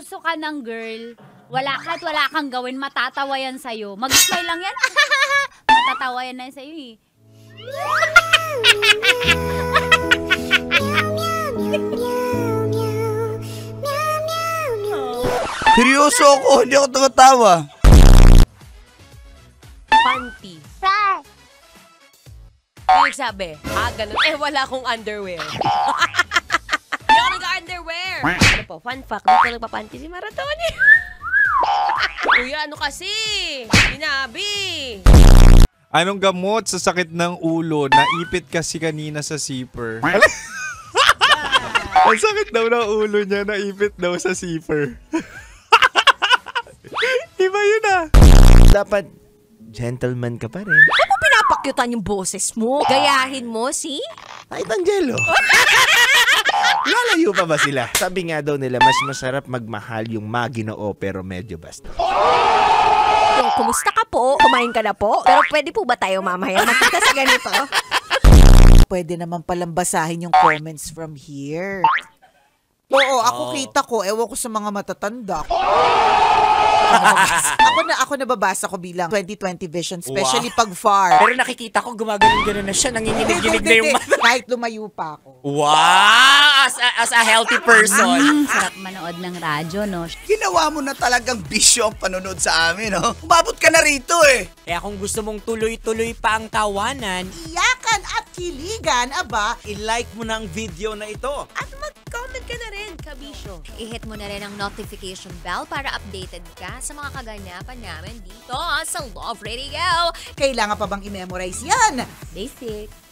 gusto ka ng girl, kahit wala kang gawin, matatawa yan sa'yo. Mag-smile lang yan. Matatawa yan na sa'yo eh. Seryoso ako, hindi ako tumatawa. Panty. Ano nagsabi? Ganun. Wala akong underwear. Hindi ako nag-underwear. Ano po, fun fact, dito nagpapanty si Maratoni. Kuya, ano kasi? Sinabi. Anong gamot sa sakit ng ulo? Naipit kasi kanina sa zipper. Ang sakit daw ng ulo niya, naipit daw sa zipper. Iba yun ah. Dapat gentleman ka pa rin. Ano mo pinapakyutan yung boses mo? Gayahin mo, si? Ay, Angelo. Lalayo pa ba sila? Sabi nga daw nila, mas masarap magmahal yung maginoo pero medyo basta. Kumusta ka po? Kumain ka na po? Pero pwede po ba tayo mamaya magkita sa ganito? Pwede naman palang basahin yung comments from here. Oo, ako kita ko. Ewan ko sa mga matatanda. Ako nababasa ko bilang 2020 vision, especially pag far. Pero nakikita ko gumaganon-ganon na siya, nanginginig-ginig na yung mata. Kahit lumayo pa ako. Wow! As a healthy person. Sarap manood ng radyo, no? Ginawa mo na talagang bisyo ang panonood sa amin, no? Umabot ka na rito eh. Kaya kung gusto mong tuloy-tuloy pa ang tawanan, Iyakan at kiligan, aba. I-like mo na ang video na ito. At mag-comment ka na rin, kabisyo. I-hit mo na rin ang notification bell para updated ka sa mga kaganapan namin dito sa Love Radio. Kailangan pa bang i-memorize yan? Basic.